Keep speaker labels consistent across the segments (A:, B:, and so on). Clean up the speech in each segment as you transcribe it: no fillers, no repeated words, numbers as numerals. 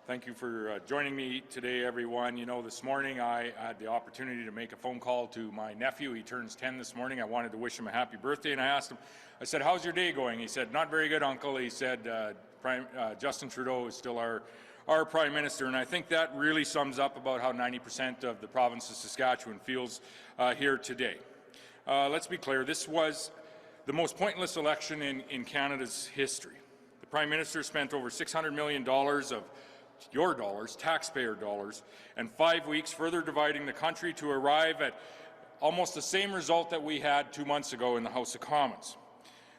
A: Thank you for joining me today, everyone. You know, this morning I had the opportunity to make a phone call to my nephew. He turns 10 this morning. I wanted to wish him a happy birthday, and I asked him, I said, how's your day going? He said, not very good, Uncle. He said, Justin Trudeau is still our Prime Minister, and I think that really sums up about how 90% of the province of Saskatchewan feels here today. Let's be clear, this was the most pointless election in Canada's history. The Prime Minister spent over $600 million of your dollars, taxpayer dollars, and 5 weeks further dividing the country to arrive at almost the same result that we had 2 months ago in the House of Commons.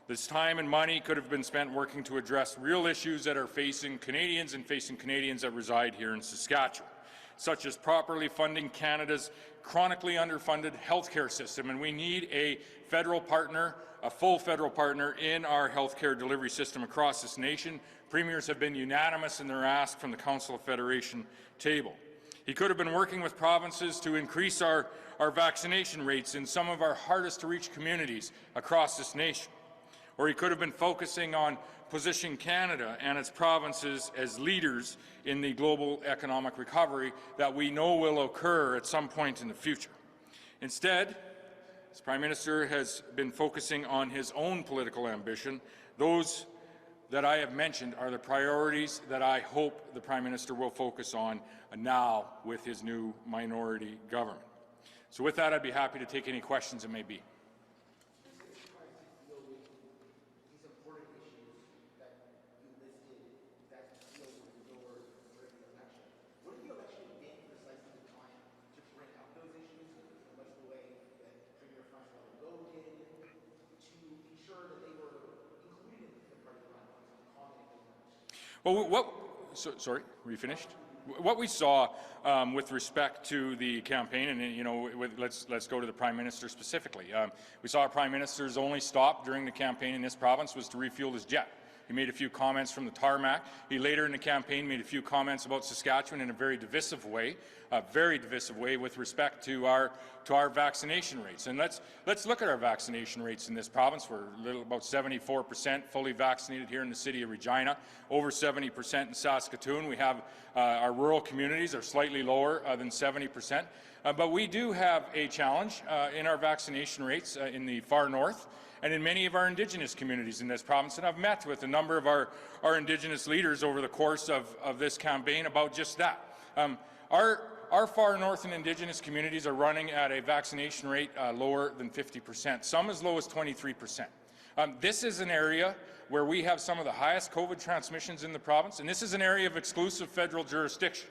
A: This time and money could have been spent working to address real issues that are facing Canadians and facing Canadians that reside here in Saskatchewan, such as properly funding Canada's chronically underfunded healthcare system. And we need a federal partner, a full federal partner in our healthcare delivery system across this nation. Premiers have been unanimous in their ask from the Council of Federation table. He could have been working with provinces to increase our vaccination rates in some of our hardest to reach communities across this nation. Or he could have been focusing on positioning Canada and its provinces as leaders in the global economic recovery that we know will occur at some point in the future. Instead, this Prime Minister has been focusing on his own political ambition. Those that I have mentioned are the priorities that I hope the Prime Minister will focus on now with his new minority government. So with that, I'd be happy to take any questions that may be. Well, sorry, were you finished? What we saw with respect to the campaign, and let's go to the Prime Minister specifically. We saw our Prime Minister's only stop during the campaign in this province was to refuel his jet. He made a few comments from the tarmac. He later in the campaign made a few comments about Saskatchewan in a very divisive way with respect to our vaccination rates. And let's look at our vaccination rates in this province. We're about 74% fully vaccinated here in the city of Regina, over 70% in Saskatoon. We have our rural communities are slightly lower than 70%. But we do have a challenge in our vaccination rates in the far north and in many of our Indigenous communities in this province. And I've met with a number of our Indigenous leaders over the course of this campaign about just that. Our far north and Indigenous communities are running at a vaccination rate lower than 50%, some as low as 23%. This is an area where we have some of the highest COVID transmissions in the province, and this is an area of exclusive federal jurisdiction.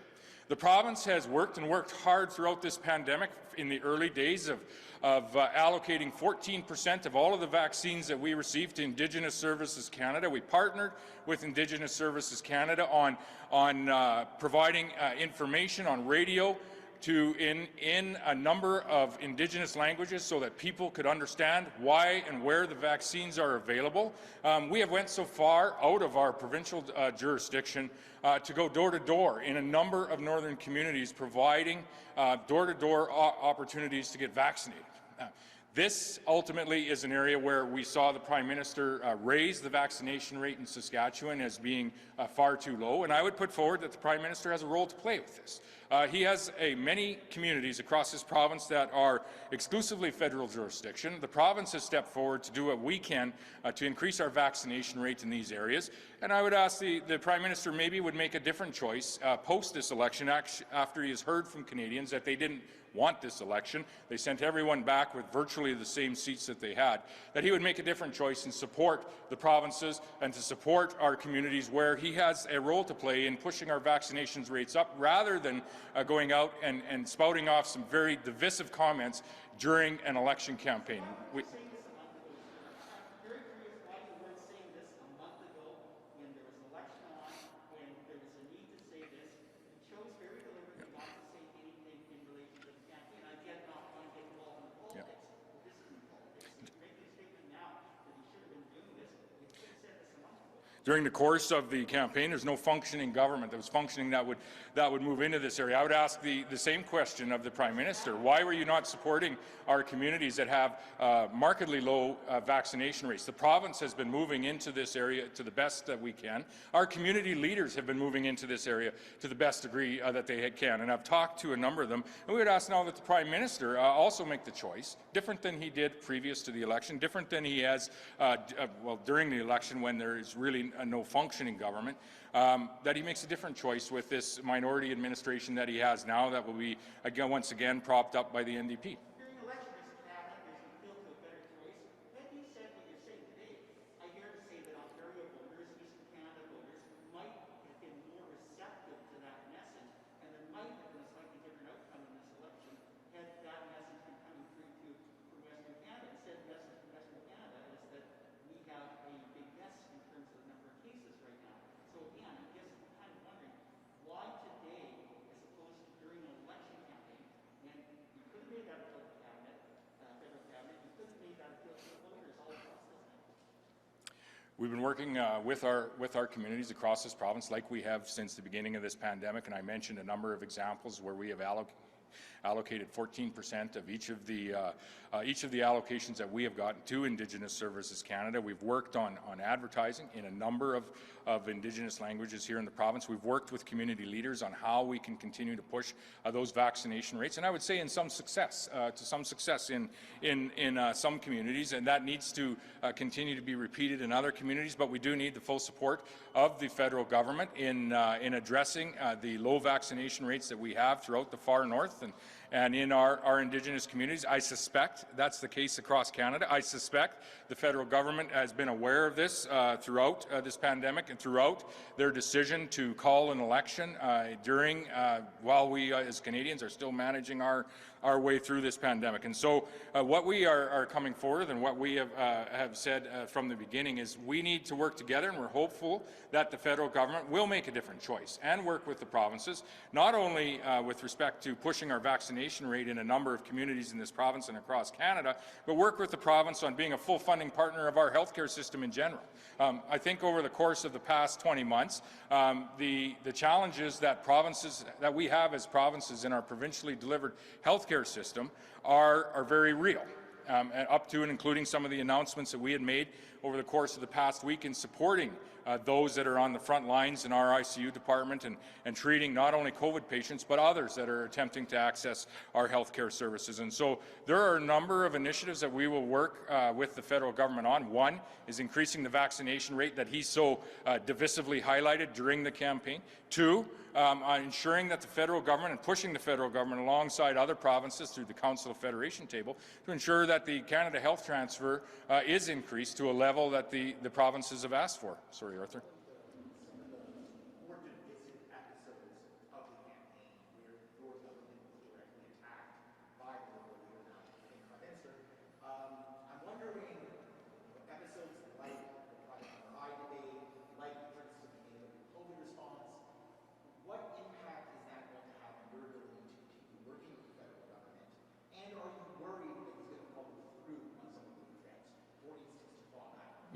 A: The province has worked hard throughout this pandemic in the early days of allocating 14% of all of the vaccines that we received to Indigenous Services Canada. We partnered with Indigenous Services Canada on providing information on radio in a number of Indigenous languages so that people could understand why and where the vaccines are available. We have went so far out of our provincial jurisdiction to go door-to-door in a number of northern communities, providing door-to-door opportunities to get vaccinated. This ultimately is an area where we saw the Prime Minister raise the vaccination rate in Saskatchewan as being far too low, and I would put forward that the Prime Minister has a role to play with this. He has many communities across this province that are exclusively federal jurisdiction. The province has stepped forward to do what we can to increase our vaccination rate in these areas, and I would ask the Prime Minister maybe would make a different choice post this election after he has heard from Canadians that they didn't want this election. They sent everyone back with virtually the same seats that they had, that he would make a different choice and support the provinces and to support our communities where he has a role to play in pushing our vaccinations rates up rather than going out and spouting off some very divisive comments during an election campaign. During the course of the campaign, there's no functioning government that was functioning that would move into this area. I would ask the same question of the Prime Minister. Why were you not supporting our communities that have markedly low vaccination rates? The province has been moving into this area to the best that we can. Our community leaders have been moving into this area to the best degree that they can. And I've talked to a number of them. And we would ask now that the Prime Minister also make the choice, different than he did previous to the election, different than he has well, during the election when there is really no functioning government, that he makes a different choice with this minority administration that he has now that will be once again propped up by the NDP.
B: During election, Mr. Cabinet, there's appeal to a better choice. Had you said what you're saying today, I dare to say that Ontario voters, Eastern Canada voters, might have been more receptive to that message, and there might have been a slightly different outcome in this election had that message been coming through from Western Canada. Instead, the message from Western Canada is that we have a big mess in terms of the number of cases right now. So again, I guess I'm kind of wondering why today, as opposed to during an election campaign, when you could have made that appeal to cabinet, federal cabinet, you could have made that appeal to the voters all across this country.
A: We've been working with our communities across this province like we have since the beginning of this pandemic, and I mentioned a number of examples where we have allocated 14% of each of the allocations that we have gotten to Indigenous Services Canada. We've worked on advertising in a number of Indigenous languages here in the province. We've worked with community leaders on how we can continue to push those vaccination rates, and I would say in some success, in some communities, and that needs to continue to be repeated in other communities. But we do need the full support of the federal government in addressing the low vaccination rates that we have throughout the far north and in our Indigenous communities. I suspect that's the case across Canada. I suspect the federal government has been aware of this throughout this pandemic and throughout their decision to call an election while we as Canadians are still managing our way through this pandemic. And so what we are coming forward and what we have said from the beginning is we need to work together, and we're hopeful that the federal government will make a different choice and work with the provinces, not only with respect to pushing our vaccination rate in a number of communities in this province and across Canada, but work with the province on being a full funding partner of our healthcare system in general. I think over the course of the past 20 months, the challenges that we have as provinces in our provincially delivered healthcare system are very real. Up to and including some of the announcements that we had made over the course of the past week in supporting those that are on the front lines in our ICU department and treating not only COVID patients but others that are attempting to access our healthcare services. And so there are a number of initiatives that we will work with the federal government on. One is increasing the vaccination rate that he so divisively highlighted during the campaign. Two, ensuring that the federal government and pushing the federal government alongside other provinces through the Council of Federation table to ensure that the Canada Health Transfer is increased to a level that the provinces have asked for. Sorry, Arthur.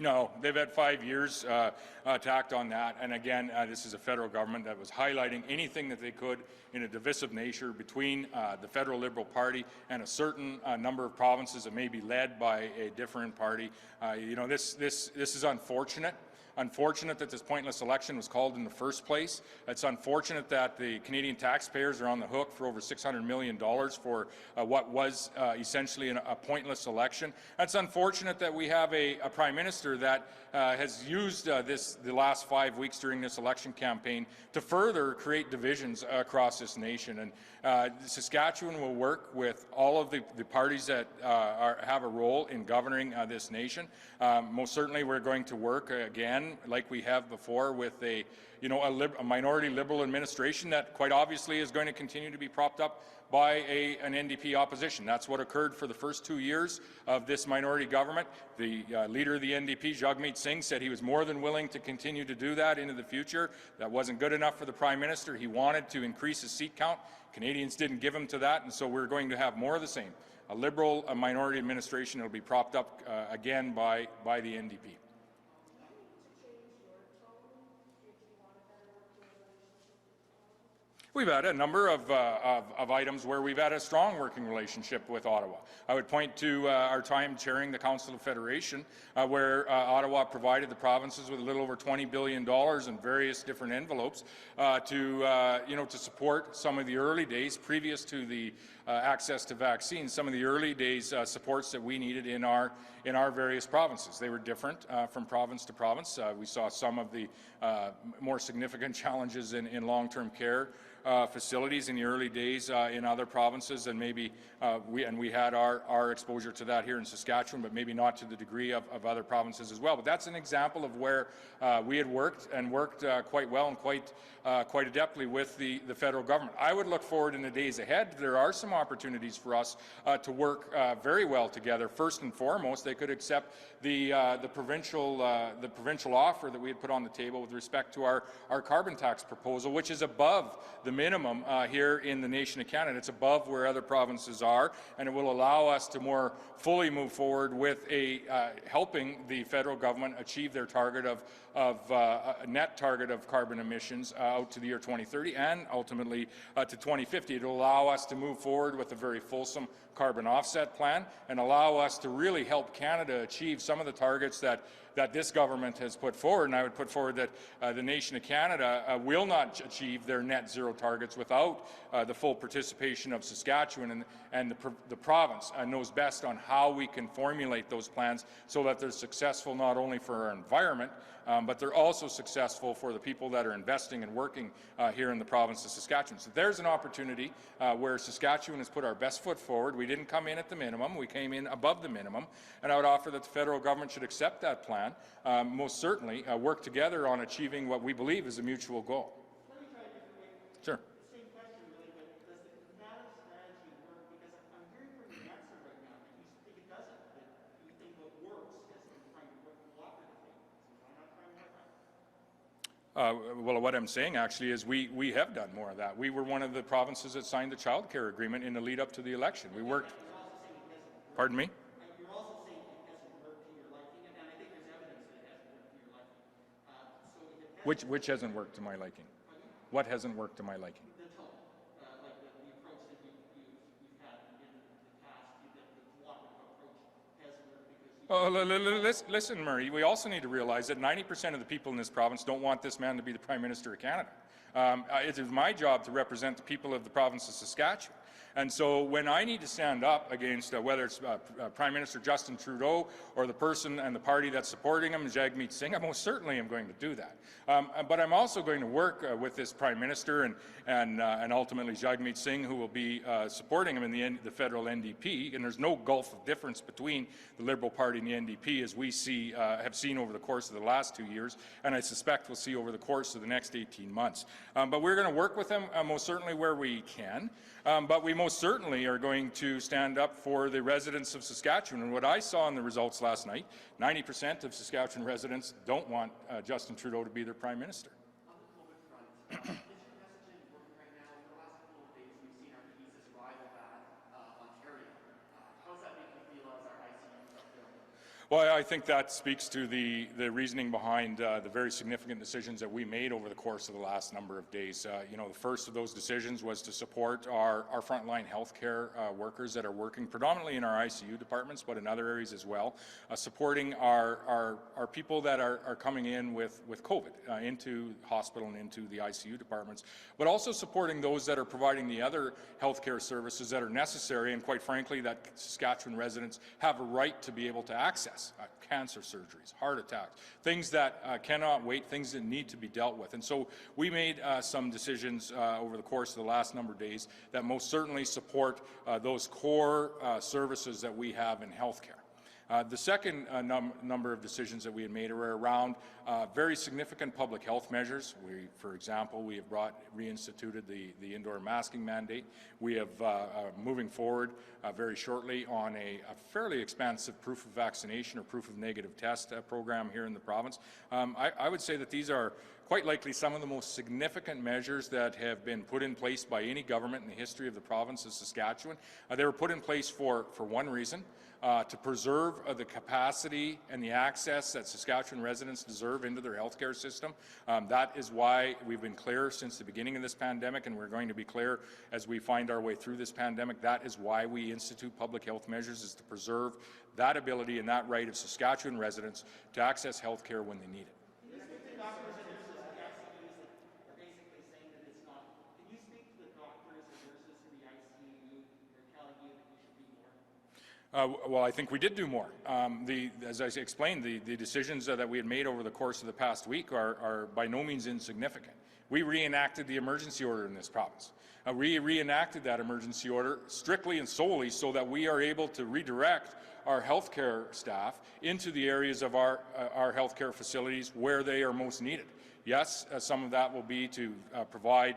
A: No, they've had 5 years tacked on that, and again, this is a federal government that was highlighting anything that they could in a divisive nature between the federal Liberal Party and a certain number of provinces that may be led by a different party. This is unfortunate. Unfortunate that this pointless election was called in the first place. It's unfortunate that the Canadian taxpayers are on the hook for over $600 million for what was essentially a pointless election. It's unfortunate that we have a Prime Minister that has used the last 5 weeks during this election campaign to further create divisions across this nation. And Saskatchewan will work with all of the parties that have a role in governing this nation. Most certainly we're going to work again, like we have before, with a minority Liberal administration that quite obviously is going to continue to be propped up by an NDP opposition. That's what occurred for the first 2 years of this minority government. The leader of the NDP, Jagmeet Singh, said he was more than willing to continue to do that into the future. That wasn't good enough for the Prime Minister. He wanted to increase his seat count. Canadians didn't give him to that, and so we're going to have more of the same. A Liberal minority administration that will be propped up again by the NDP. We've had a number of items where we've had a strong working relationship with Ottawa. I would point to our time chairing the Council of Federation, where Ottawa provided the provinces with a little over $20 billion in various different envelopes to support some of the early days previous to the access to vaccines, some of the early days supports that we needed in our various provinces. They were different from province to province. We saw some of the more significant challenges in long-term care facilities in the early days in other provinces, and maybe we had our exposure to that here in Saskatchewan, but maybe not to the degree of other provinces as well. But that's an example of where we had worked quite well and quite adeptly with the federal government. I would look forward in the days ahead. There are some opportunities for us to work very well together. First and foremost, they could accept the provincial offer that we had put on the table with respect to our carbon tax proposal, which is above the minimum here in the nation of Canada. It's above where other provinces are, and it will allow us to more fully move forward with helping the federal government achieve their target of a net target of carbon emissions out to the year 2030 and ultimately to 2050. It will allow us to move forward with a very fulsome carbon offset plan and allow us to really help Canada achieve some of the targets that this government has put forward. And I would put forward that the nation of Canada will not achieve their net zero targets without the full participation of Saskatchewan, and the province knows best on how we can formulate those plans so that they're successful not only for our environment, but they're also successful for the people that are investing and working here in the province of Saskatchewan. So there's an opportunity where Saskatchewan has put our best foot forward. We didn't come in at the minimum, we came in above the minimum, and I would offer that the federal government should accept that plan, most certainly work together on achieving what we believe is a mutual goal.
B: Let me try a different way.
A: Sure.
B: Same question really, but does the Canada strategy work? Because I'm hearing from the answer right now that you think it doesn't, that you think what works is trying to work cooperatively. So why not try more of that?
A: Well, what I'm saying actually is we have done more of that. We were one of the provinces that signed the child care agreement in the lead up to the election. We worked.
B: You're also saying it hasn't worked.
A: Pardon me?
B: You're also saying it hasn't worked to your liking, and I think there's evidence that it hasn't worked to your liking. So if it hasn't
A: Which hasn't worked to my liking? What hasn't worked to my liking?
B: the tone, like the approach that you've had in the past, the cooperative approach hasn't worked because you.
A: Listen, Murray, we also need to realize that 90% of the people in this province don't want this man to be the Prime Minister of Canada. It is my job to represent the people of the province of Saskatchewan. And so when I need to stand up against whether it's Prime Minister Justin Trudeau or the person and the party that's supporting him, Jagmeet Singh, I most certainly am going to do that. But I'm also going to work with this Prime Minister and ultimately Jagmeet Singh, who will be supporting him in the federal NDP. And there's no gulf of difference between the Liberal Party and the NDP, as we have seen over the course of the last 2 years, and I suspect we'll see over the course of the next 18 months. But we're going to work with them most certainly where we can. But we most certainly are going to stand up for the residents of Saskatchewan. And what I saw in the results last night, 90% of Saskatchewan residents don't want Justin Trudeau to be their Prime Minister.
C: On the COVID front, is your messaging working right now? In the last couple of days, we've seen our cases rival that of Ontario. How does that make you feel as our ICUs are filled?
A: Well, I think that speaks to the reasoning behind the very significant decisions that we made over the course of the last number of days. The first of those decisions was to support our frontline healthcare workers that are working predominantly in our ICU departments, but in other areas as well, supporting our people that are coming in with COVID into hospital and into the ICU departments, but also supporting those that are providing the other healthcare services that are necessary and, quite frankly, that Saskatchewan residents have a right to be able to access. Cancer surgeries, heart attacks, things that cannot wait, things that need to be dealt with. And so we made some decisions over the course of the last number of days that most certainly support those core services that we have in healthcare. The second number of decisions that we had made are around very significant public health measures. For example, we have reinstituted the indoor masking mandate. We have moving forward very shortly on a fairly expansive proof of vaccination or proof of negative test program here in the province. I would say that these are quite likely some of the most significant measures that have been put in place by any government in the history of the province of Saskatchewan. They were put in place for one reason, to preserve the capacity and the access that Saskatchewan residents deserve into their healthcare system. That is why we've been clear since the beginning of this pandemic, and we're going to be clear as we find our way through this pandemic. That is why we institute public health measures, is to preserve that ability and that right of Saskatchewan residents to access healthcare when they need it.
B: Doctors and nurses in the ICUs that are basically saying that it's not. Can you speak to the doctors and nurses in the ICU that are telling you that you should do more?
A: Well, I think we did do more. As I explained, the decisions that we had made over the course of the past week are by no means insignificant. We reenacted the emergency order in this province. We reenacted that emergency order strictly and solely so that we are able to redirect our healthcare staff into the areas of our healthcare facilities where they are most needed. Yes, some of that will be to provide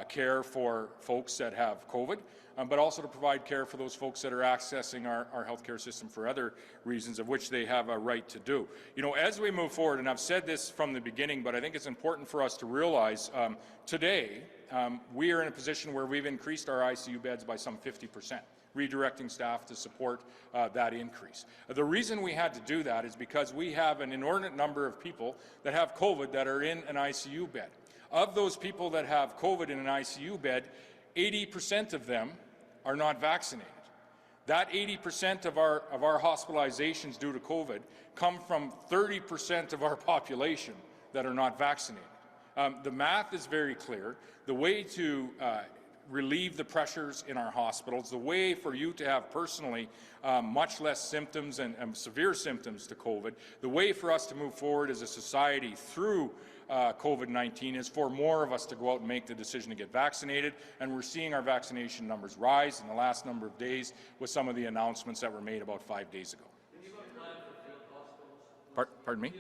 A: care for folks that have COVID, but also to provide care for those folks that are accessing our healthcare system for other reasons of which they have a right to do. You know, as we move forward, and I've said this from the beginning, but I think it's important for us to realize today we are in a position where we've increased our ICU beds by some 50%. Redirecting staff to support that increase. The reason we had to do that is because we have an inordinate number of people that have COVID that are in an ICU bed. Of those people that have COVID in an ICU bed, 80% of them are not vaccinated. That 80% of our hospitalizations due to COVID come from 30% of our population that are not vaccinated. The math is very clear. The way to relieve the pressures in our hospitals, the way for you to have personally much less symptoms and severe symptoms to COVID, the way for us to move forward as a society through COVID-19 is for more of us to go out and make the decision to get vaccinated, and we're seeing our vaccination numbers rise in the last number of days with some of the announcements that were made about 5 days ago. Pardon me?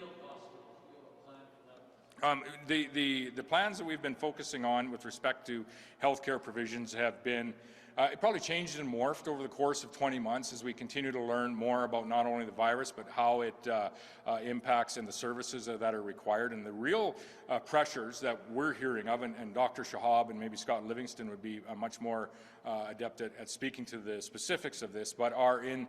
A: The plans that we've been focusing on with respect to healthcare provisions have been it probably changed and morphed over the course of 20 months as we continue to learn more about not only the virus but how it impacts and the services that are required. And the real pressures that we're hearing of, and Dr. Shahab and maybe Scott Livingston would be much more adept at speaking to the specifics of this, but are in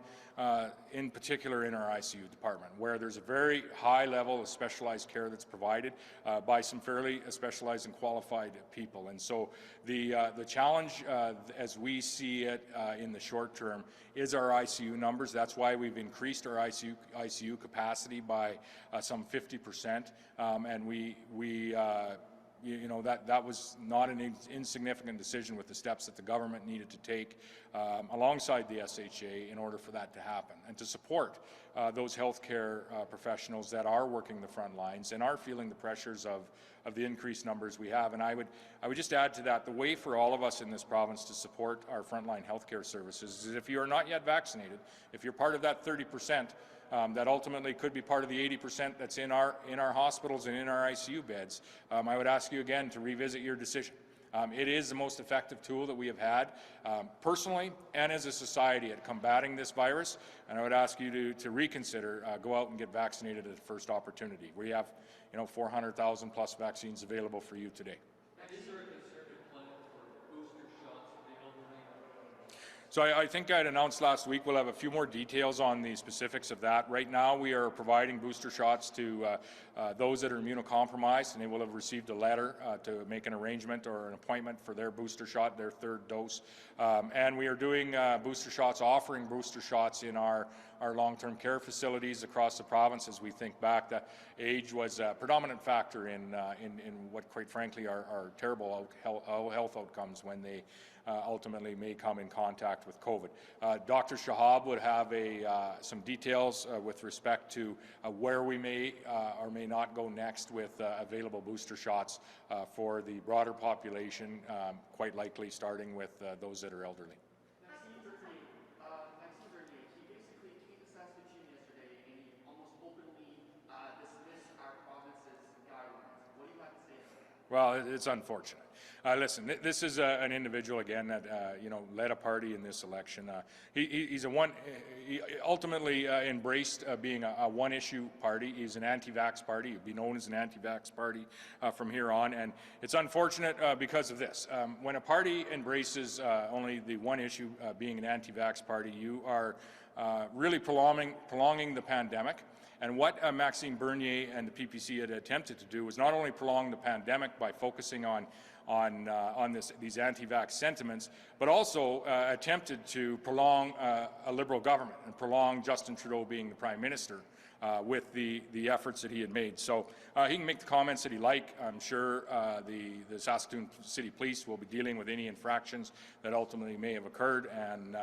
A: particular in our ICU department, where there's a very high level of specialized care that's provided by some fairly specialized and qualified people. And so the challenge as we see it in the short term is our ICU numbers. That's why we've increased our ICU capacity by some 50%, and you know, that was not an insignificant decision with the steps that the government needed to take alongside the SHA in order for that to happen and to support those healthcare professionals that are working the front lines and are feeling the pressures of the increased numbers we have. And I would just add to that, the way for all of us in this province to support our frontline healthcare services is if you are not yet vaccinated, if you're part of that 30%, that ultimately could be part of the 80% that's in our hospitals and in our ICU beds, I would ask you again to revisit your decision. It is the most effective tool that we have had personally and as a society at combating this virus, and I would ask you to reconsider, go out and get vaccinated at the first opportunity. We have 400,000 plus vaccines available for you today.
D: Is there a concerted plan for booster shots for the elderly?
A: So I think I'd announced last week we'll have a few more details on the specifics of that. Right now we are providing booster shots to those that are immunocompromised, and they will have received a letter to make an arrangement or an appointment for their booster shot, their third dose. And we are doing booster shots, offering booster shots in our long-term care facilities across the province. As we think back, that age was a predominant factor in what, quite frankly, are terrible health outcomes when they ultimately may come in contact with COVID. Dr. Shahab would have some details with respect to where we may or may not go next with available booster shots for the broader population, quite likely starting with those that are elderly.
C: Maxime Bernier, he basically came to Saskatchewan yesterday and he almost openly dismissed our province's guidelines. What do you have to say about that?
A: Well, it's unfortunate. Listen, this is an individual again that led a party in this election. He ultimately embraced being a one-issue party. He's an anti-vax party. He'll be known as an anti-vax party from here on, and it's unfortunate because of this. When a party embraces only the one issue, being an anti-vax party, you are really prolonging the pandemic. And what Maxime Bernier and the PPC had attempted to do was not only prolong the pandemic by focusing on these anti-vax sentiments, but also attempted to prolong a Liberal government and prolong Justin Trudeau being the Prime Minister with the efforts that he had made. So he can make the comments that he like. I'm sure the Saskatoon City Police will be dealing with any infractions that ultimately may have occurred, and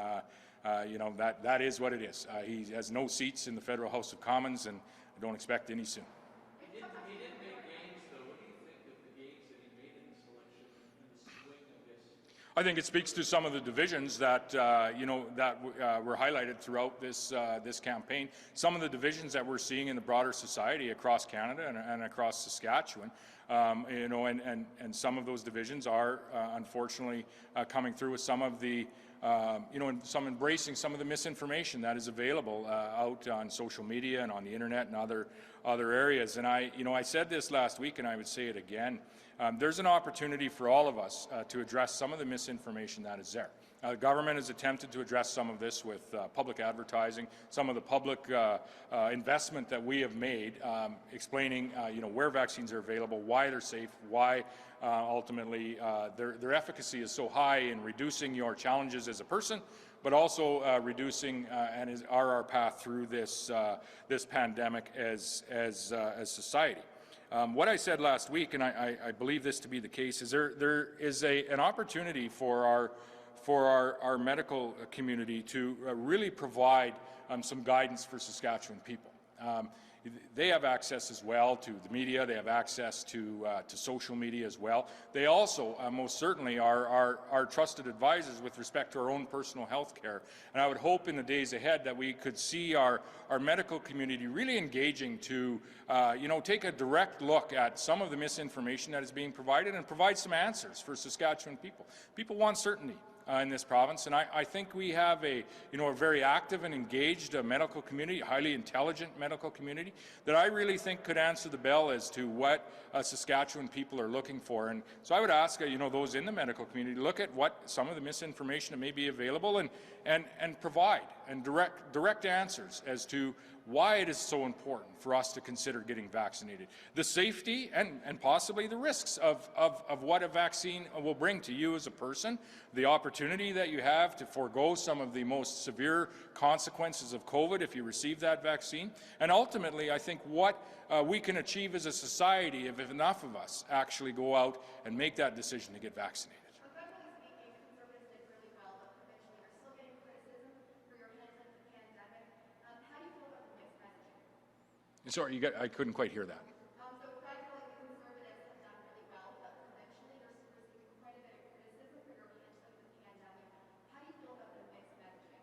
A: you know, that is what it is. He has no seats in the Federal House of Commons, and I don't expect any soon.
D: He didn't make gains, though. What do you think of the gains that he made in this election and the swing of this?
A: I think it speaks to some of the divisions that you know, that were highlighted throughout this campaign. Some of the divisions that we're seeing in the broader society across Canada and across Saskatchewan. You know, and some of those divisions are unfortunately coming through with some of the you know, and some embracing some of the misinformation that is available out on social media and on the internet and other areas. And I said this last week, and I would say it again. There's an opportunity for all of us to address some of the misinformation that is there. The government has attempted to address some of this with public advertising, some of the public investment that we have made, explaining you know, where vaccines are available, why they're safe, why ultimately their efficacy is so high in reducing your challenges as a person, but also reducing and are our path through this pandemic as society. What I said last week, and I believe this to be the case, is there is an opportunity for our medical community to really provide some guidance for Saskatchewan people. They have access as well to the media. They have access to social media as well. They also most certainly are trusted advisors with respect to our own personal health care. And I would hope in the days ahead that we could see our medical community really engaging to you know, take a direct look at some of the misinformation that is being provided and provide some answers for Saskatchewan people. People want certainty in this province, and I think we have a very active and engaged medical community, a highly intelligent medical community that I really think could answer the bell as to what Saskatchewan people are looking for. And so I would ask those in the medical community to look at what some of the misinformation that may be available and provide and direct answers as to why it is so important for us to consider getting vaccinated, the safety and possibly the risks of what a vaccine will bring to you as a person, the opportunity that you have to forego some of the most severe consequences of COVID if you receive that vaccine, and ultimately I think what we can achieve as a society if enough of us actually go out and make that decision to get vaccinated. Sorry, I couldn't quite hear that.
E: So federally, the Conservatives have done really well, but provincially, they're receiving quite a bit of criticism for your handling of the pandemic. How do you feel about the mixed messaging?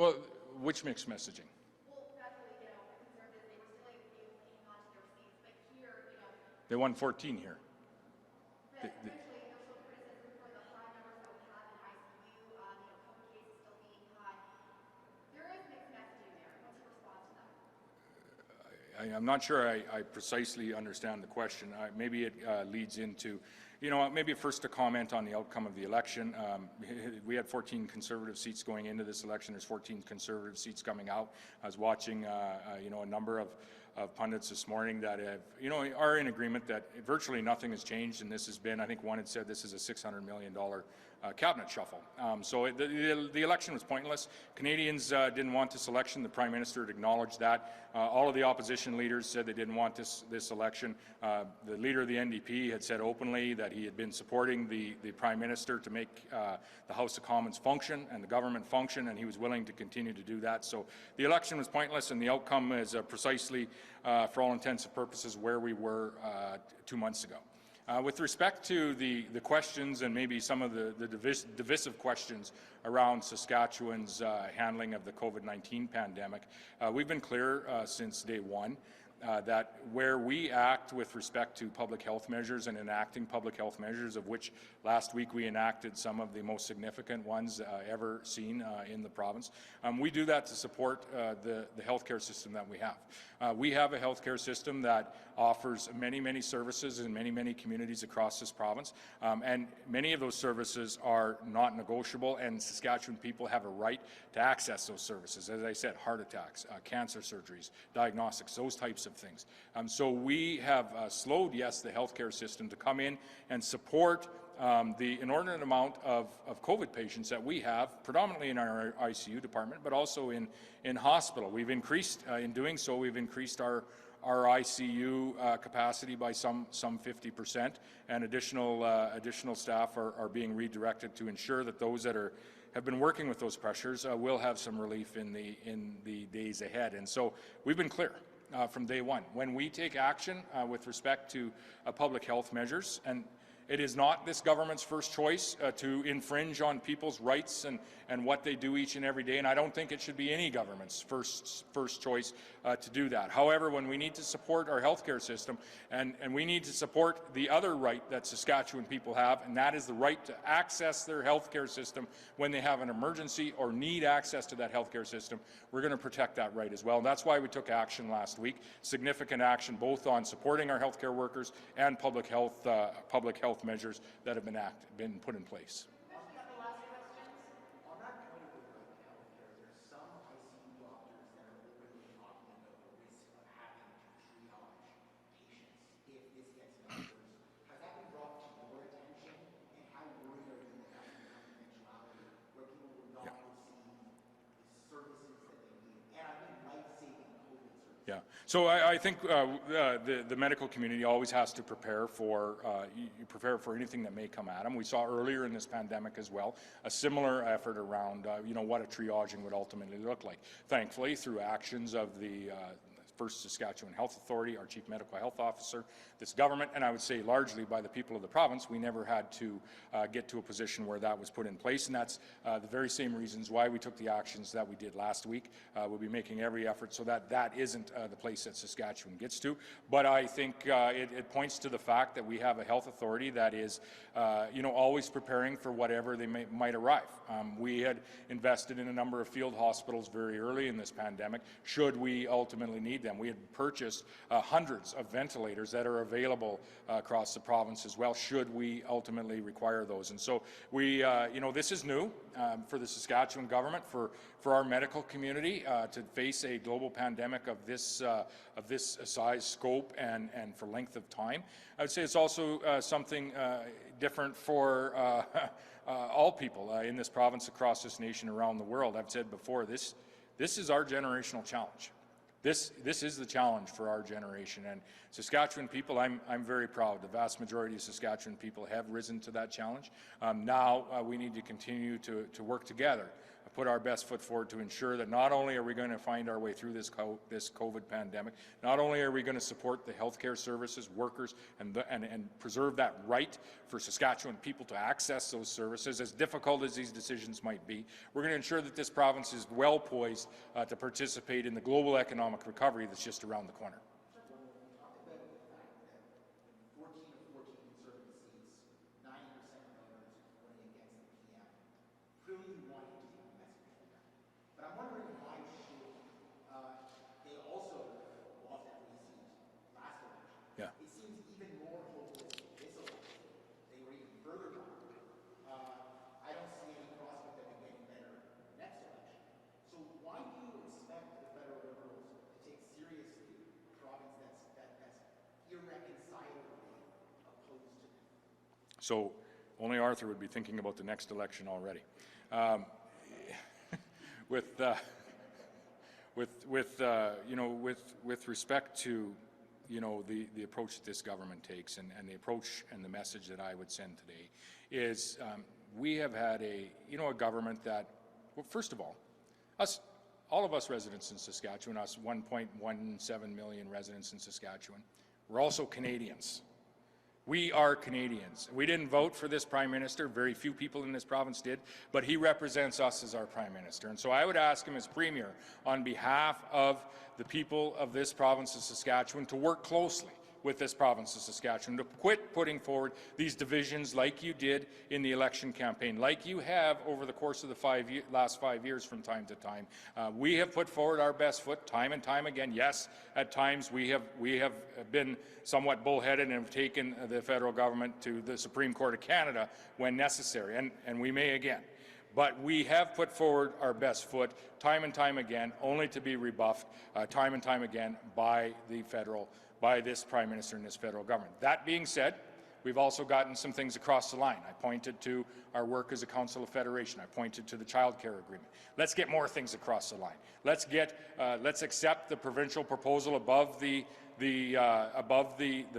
A: Well, which mixed messaging?
E: Well, federally, the Conservatives, they were still able to hang on to their seats, but here,
A: They won 14 here.
E: But provincially, there's still criticism for the high numbers that we have in ICU, COVID cases still being high. There is mixed messaging there. What's your response to that?
A: I'm not sure I precisely understand the question. Maybe it leads into, maybe first to comment on the outcome of the election. We had 14 Conservative seats going into this election. There's 14 Conservative seats coming out. I was watching, a number of pundits this morning that have, are in agreement that virtually nothing has changed, and this has been, I think one had said this is a $600 million cabinet shuffle. So the election was pointless. Canadians didn't want this election. The Prime Minister had acknowledged that. All of the opposition leaders said they didn't want this election. The leader of the NDP had said openly that he had been supporting the Prime Minister to make the House of Commons function and the government function, and he was willing to continue to do that. So the election was pointless, and the outcome is precisely, for all intents and purposes, where we were 2 months ago. With respect to the questions and maybe some of the divisive questions around Saskatchewan's handling of the COVID-19 pandemic, we've been clear since day one that where we act with respect to public health measures and enacting public health measures, of which last week we enacted some of the most significant ones ever seen in the province, we do that to support the healthcare system that we have. We have a healthcare system that offers many, many services in many, many communities across this province, and many of those services are not negotiable, and Saskatchewan people have a right to access those services. As I said, heart attacks, cancer surgeries, diagnostics, those types of things. So we have slowed, yes, the healthcare system to come in and support the inordinate amount of COVID patients that we have, predominantly in our ICU department, but also in hospital. We've increased, in doing so, we've increased our ICU capacity by some 50%, and additional staff are being redirected to ensure that those that have been working with those pressures will have some relief in the days ahead. And so we've been clear from day one. When we take action with respect to public health measures, and it is not this government's first choice to infringe on people's rights and what they do each and every day, and I don't think it should be any government's first choice to do that. However, when we need to support our healthcare system, and we need to support the other right that Saskatchewan people have, and that is the right to access their healthcare system when they have an emergency or need access to that healthcare system, we're going to protect that right as well. And that's why we took action last week, significant action both on supporting our healthcare workers and public health measures that have been put in place.
B: On that point of the right to healthcare, there's some ICU doctors that are openly talking about the risk of having to triage patients if this gets much worse. Has that been brought to your attention, and how worried are you that that can become an eventuality where people will not receive the services that they need? And I mean life-saving COVID services.
A: Yeah. So I think the medical community always has to prepare for anything that may come at them. We saw earlier in this pandemic as well a similar effort around what a triaging would ultimately look like. Thankfully, through actions of the First Saskatchewan Health Authority, our Chief Medical Health Officer, this government, and I would say largely by the people of the province, we never had to get to a position where that was put in place, and that's the very same reasons why we took the actions that we did last week. We'll be making every effort so that that isn't the place that Saskatchewan gets to, but I think it points to the fact that we have a health authority that is always preparing for whatever they might arrive. We had invested in a number of field hospitals very early in this pandemic, should we ultimately need them. We had purchased hundreds of ventilators that are available across the province as well, should we ultimately require those. And so we, this is new for the Saskatchewan government, for our medical community to face a global pandemic of this size, scope, and for length of time. I would say it's also something different for all people in this province, across this nation, around the world. I've said before, this is our generational challenge. This is the challenge for our generation, and Saskatchewan people, I'm very proud. The vast majority of Saskatchewan people have risen to that challenge. Now we need to continue to work together, put our best foot forward to ensure that not only are we going to find our way through this COVID pandemic, not only are we going to support the healthcare services, workers, and preserve that right for Saskatchewan people to access those services, as difficult as these decisions might be, we're going to ensure that this province is well poised to participate in the global economic recovery that's just around the corner. So only Arthur would be thinking about the next election already. With respect to the approach that this government takes, and the approach and the message that I would send today is we have had a government that, well, first of all, all of us residents in Saskatchewan, us 1.17 million residents in Saskatchewan, we're also Canadians. We are Canadians. We didn't vote for this Prime Minister. Very few people in this province did, but he represents us as our Prime Minister. And so I would ask him as Premier, on behalf of the people of this province of Saskatchewan, to work closely with this province of Saskatchewan, to quit putting forward these divisions like you did in the election campaign, like you have over the course of the last 5 years from time to time. We have put forward our best foot time and time again. Yes, at times we have been somewhat bullheaded and have taken the federal government to the Supreme Court of Canada when necessary, and we may again. But we have put forward our best foot time and time again, only to be rebuffed time and time again by this Prime Minister and this federal government. That being said, we've also gotten some things across the line. I pointed to our work as a Council of Federation. I pointed to the child care agreement. Let's get more things across the line. Let's accept the provincial proposal above the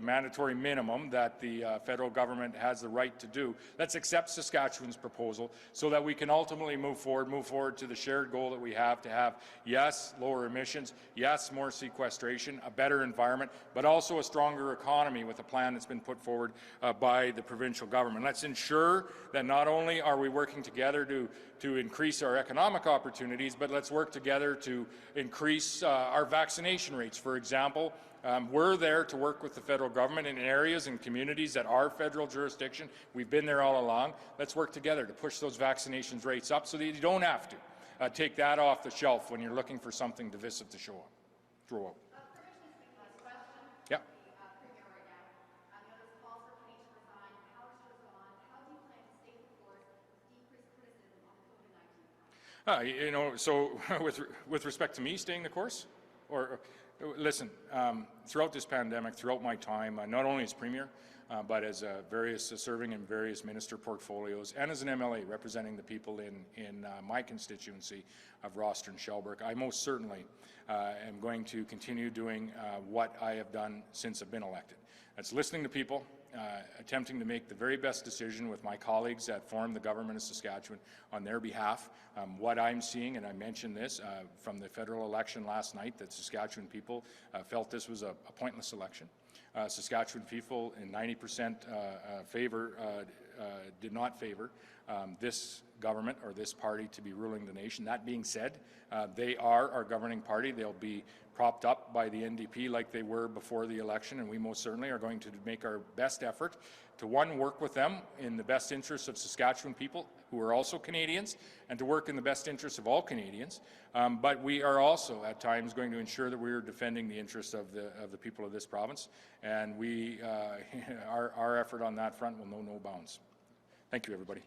A: mandatory minimum that the federal government has the right to do. Let's accept Saskatchewan's proposal so that we can ultimately move forward to the shared goal that we have to have, yes, lower emissions, yes, more sequestration, a better environment, but also a stronger economy with a plan that's been put forward by the provincial government. Let's ensure that not only are we working together to increase our economic opportunities, but let's work together to increase our vaccination rates. For example, we're there to work with the federal government in areas and communities that are federal jurisdiction. We've been there all along. Let's work together to push those vaccinations rates up so that you don't have to take that off the shelf when you're looking for something divisive to throw out.
E: Provincially speaking, last question.
A: Yeah.
E: Premier right now. There's calls for Kenney to resign. Powers to respond. How do you plan to stay the course with decreased criticism on the COVID-19 front?
A: So with respect to me staying the course, or listen, throughout this pandemic, throughout my time, not only as Premier, but as serving in various minister portfolios, and as an MLA representing the people in my constituency of Roster and Shelburne, I most certainly am going to continue doing what I have done since I've been elected. That's listening to people, attempting to make the very best decision with my colleagues that form the government of Saskatchewan on their behalf. What I'm seeing, and I mentioned this from the federal election last night, that Saskatchewan people felt this was a pointless election. Saskatchewan people in 90% did not favor this government or this party to be ruling the nation. That being said, they are our governing party. They'll be propped up by the NDP like they were before the election, and we most certainly are going to make our best effort to, one, work with them in the best interests of Saskatchewan people who are also Canadians, and to work in the best interests of all Canadians. But we are also at times going to ensure that we are defending the interests of the people of this province, and our effort on that front will know no bounds. Thank you, everybody.